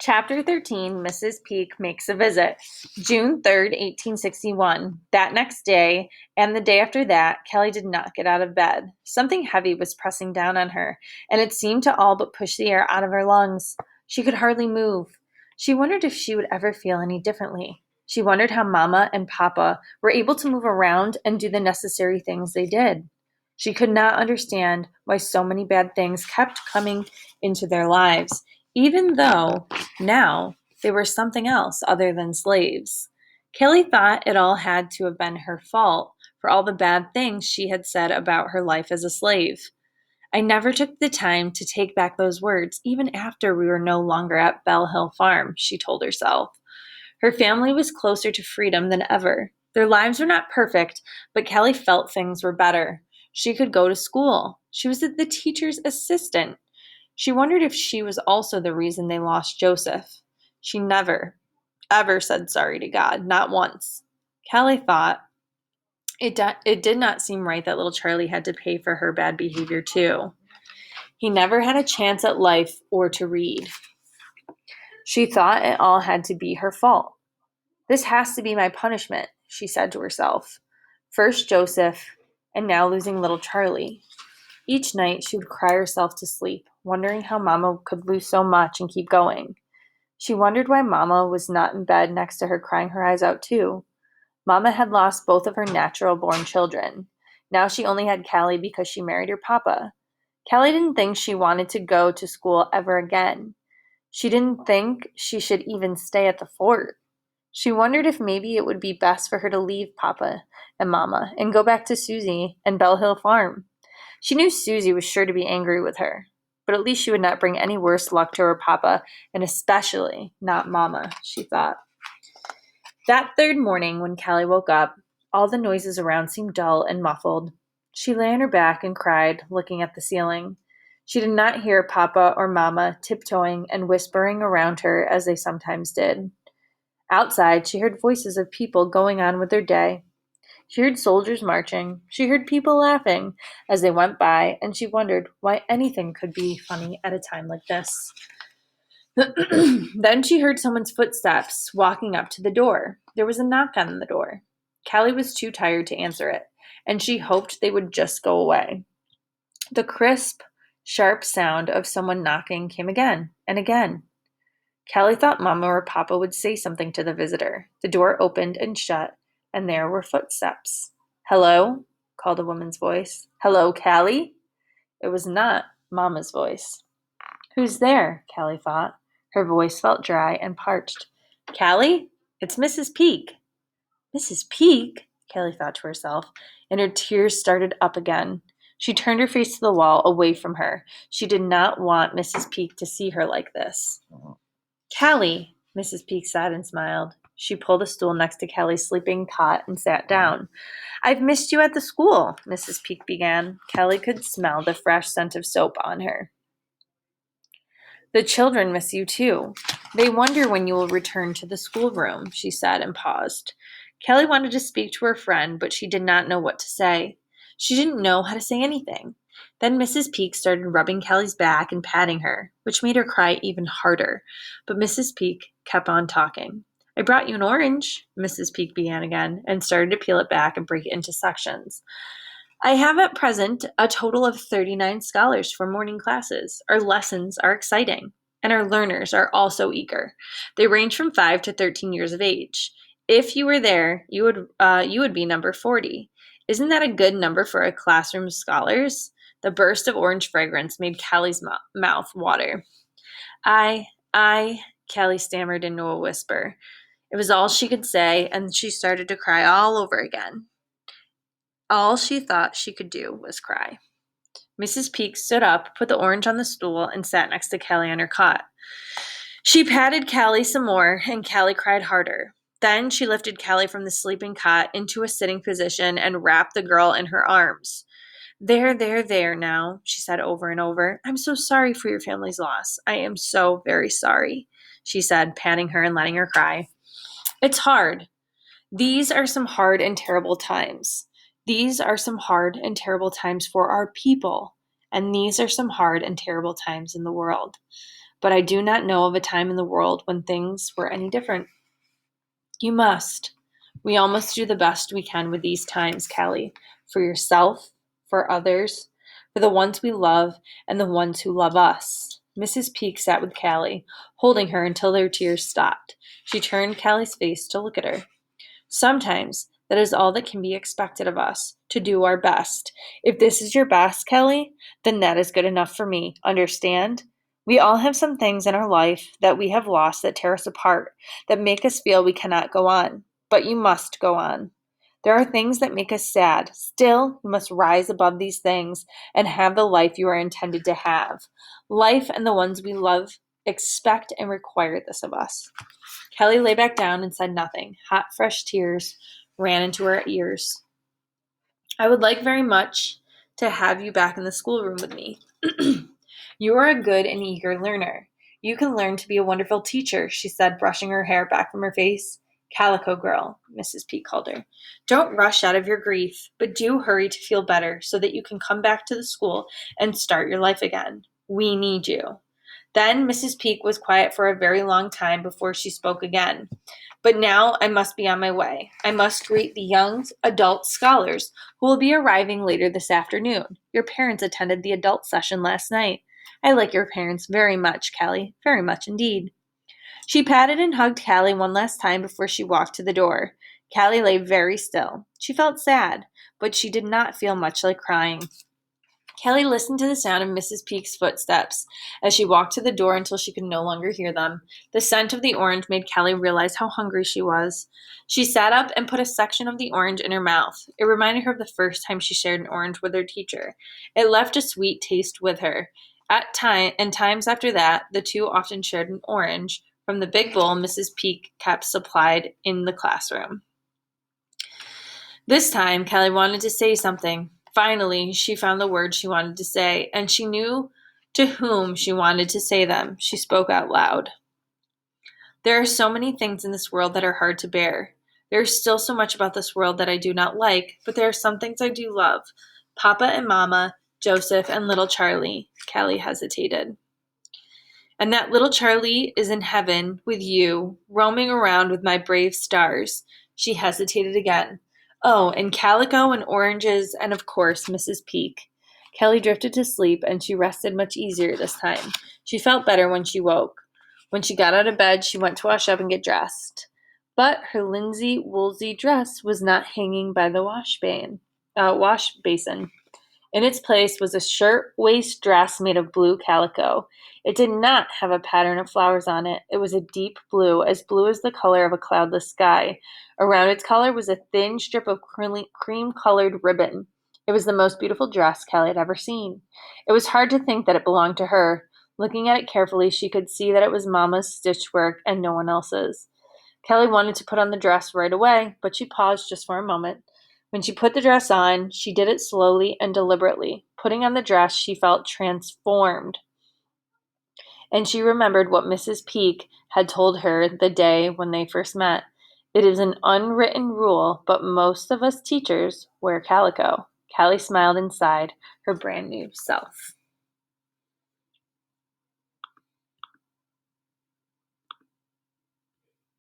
Chapter 13, Mrs. Peake Makes a Visit. June 3rd, 1861. That next day, and the day after that, Kelly did not get out of bed. Something heavy was pressing down on her, and it seemed to all but push the air out of her lungs. She could hardly move. She wondered if she would ever feel any differently. She wondered how Mama and Papa were able to move around and do the necessary things they did. She could not understand why so many bad things kept coming into their lives, even though now they were something else other than slaves. Kelly thought it all had to have been her fault for all the bad things she had said about her life as a slave. I never took the time to take back those words, even after we were no longer at Bell Hill Farm, she told herself. Her family was closer to freedom than ever. Their lives were not perfect, but Kelly felt things were better. She could go to school. She was the teacher's assistant. She wondered if she was also the reason they lost Joseph. She never, ever said sorry to God, not once. Kelly thought it did not seem right that little Charlie had to pay for her bad behavior, too. He never had a chance at life or to read. She thought it all had to be her fault. This has to be my punishment, she said to herself. First Joseph, and now losing little Charlie. Each night she would cry herself to sleep, wondering how Mama could lose so much and keep going. She wondered why Mama was not in bed next to her crying her eyes out too. Mama had lost both of her natural-born children. Now she only had Callie because she married her papa. Callie didn't think she wanted to go to school ever again. She didn't think she should even stay at the fort. She wondered if maybe it would be best for her to leave Papa and Mama and go back to Susie and Bell Hill Farm. She knew Susie was sure to be angry with her, but at least she would not bring any worse luck to her papa, and especially not Mama, she thought. That third morning, when Callie woke up, all the noises around seemed dull and muffled. She lay on her back and cried, looking at the ceiling. She did not hear Papa or Mama tiptoeing and whispering around her as they sometimes did. Outside, she heard voices of people going on with their day. She heard soldiers marching. She heard people laughing as they went by, and she wondered why anything could be funny at a time like this. Then she heard someone's footsteps walking up to the door. There was a knock on the door. Callie was too tired to answer it, and she hoped they would just go away. The crisp, sharp sound of someone knocking came again and again. Callie thought Mama or Papa would say something to the visitor. The door opened and shut, and there were footsteps. "Hello?" called a woman's voice. "Hello, Callie?" It was not Mama's voice. "Who's there?" Callie thought. Her voice felt dry and parched. "Callie? It's Mrs. Peake." "Mrs. Peake?" Callie thought to herself, and her tears started up again. She turned her face to the wall, away from her. She did not want Mrs. Peake to see her like this. "Callie," Mrs. Peake said and smiled. She pulled a stool next to Callie's sleeping cot and sat down. "I've missed you at the school," Mrs. Peake began. Callie could smell the fresh scent of soap on her. "The children miss you too. They wonder when you will return to the schoolroom," she said and paused. Callie wanted to speak to her friend, but she did not know what to say. She didn't know how to say anything. Then Mrs. Peake started rubbing Callie's back and patting her, which made her cry even harder. But Mrs. Peake kept on talking. "I brought you an orange," Mrs. Peake began again, and started to peel it back and break it into sections. "I have at present a total of 39 scholars for morning classes. Our lessons are exciting, and our learners are also eager. They range from 5 to 13 years of age. If you were there, you would be number 40. Isn't that a good number for a classroom of scholars?" The burst of orange fragrance made Callie's mouth water. I, Callie stammered into a whisper. It was all she could say, and she started to cry all over again. All she thought she could do was cry. Mrs. Peake stood up, put the orange on the stool, and sat next to Callie on her cot. She patted Callie some more, and Callie cried harder. Then she lifted Callie from the sleeping cot into a sitting position and wrapped the girl in her arms. There now," she said over and over. "I'm so sorry for your family's loss. I am so very sorry," she said, patting her and letting her cry. "It's hard. These are some hard and terrible times. These are some hard and terrible times for our people, and these are some hard and terrible times in the world. but I do not know of a time in the world when things were any different. You must. We all must do the best we can with these times, Callie, for yourself, for others, for the ones we love, and the ones who love us. Mrs. Peake sat with Callie, holding her until their tears stopped. She turned Callie's face to look at her. Sometimes that is all that can be expected of us, to do our best. If this is your best, Kelly, then that is good enough for me. Understand? We all have some things in our life that we have lost that tear us apart, that make us feel we cannot go on. But you must go on. There are things that make us sad. Still, you must rise above these things and have the life you are intended to have. Life and the ones we love expect and require this of us. Kelly lay back down and said nothing. Hot, fresh tears ran into her ears. I would like very much to have you back in the schoolroom with me. You are a good and eager learner. You can learn to be a wonderful teacher, she said, brushing her hair back from her face. Calico girl, Mrs. Peake called her. Don't rush out of your grief, but do hurry to feel better so that you can come back to the school and start your life again. We need you. Then Mrs. Peake was quiet for a very long time before she spoke again. But now I must be on my way. I must greet the young adult scholars who will be arriving later this afternoon. Your parents attended the adult session last night. I like your parents very much, Callie, very much indeed. She patted and hugged Callie one last time before she walked to the door. Callie lay very still. She felt sad, but she did not feel much like crying. Kelly listened to the sound of Mrs. Peake's footsteps as she walked to the door until she could no longer hear them. The scent of the orange made Kelly realize how hungry she was. She sat up and put a section of the orange in her mouth. It reminded her of the first time she shared an orange with her teacher. It left a sweet taste with her. Times after that, the two often shared an orange from the big bowl Mrs. Peake kept supplied in the classroom. This time, Kelly wanted to say something. Finally, she found the words she wanted to say, and she knew to whom she wanted to say them. She spoke out loud. There are so many things in this world that are hard to bear. There is still so much about this world that I do not like, but there are some things I do love. Papa and Mama, Joseph, and little Charlie. Kelly hesitated. And that little Charlie is in heaven with you, roaming around with my brave stars. She hesitated again. Oh, and Calico and oranges, and of course, Mrs. Peake. Kelly drifted to sleep, and she rested much easier this time. She felt better when she woke. When she got out of bed, she went to wash up and get dressed. But her linsey woolsey dress was not hanging by the wash basin. In its place was a shirt-waist dress made of blue calico. It did not have a pattern of flowers on it. It was a deep blue as the color of a cloudless sky. Around its collar was a thin strip of cream-colored ribbon. It was the most beautiful dress Callie had ever seen. It was hard to think that it belonged to her. Looking at it carefully, she could see that it was Mama's stitchwork and no one else's. Kelly wanted to put on the dress right away, but she paused just for a moment. When she put the dress on, she did it slowly and deliberately. Putting on the dress, she felt transformed. And she remembered what Mrs. Peake had told her the day when they first met. It is an unwritten rule, but most of us teachers wear calico. Callie smiled inside her brand new self.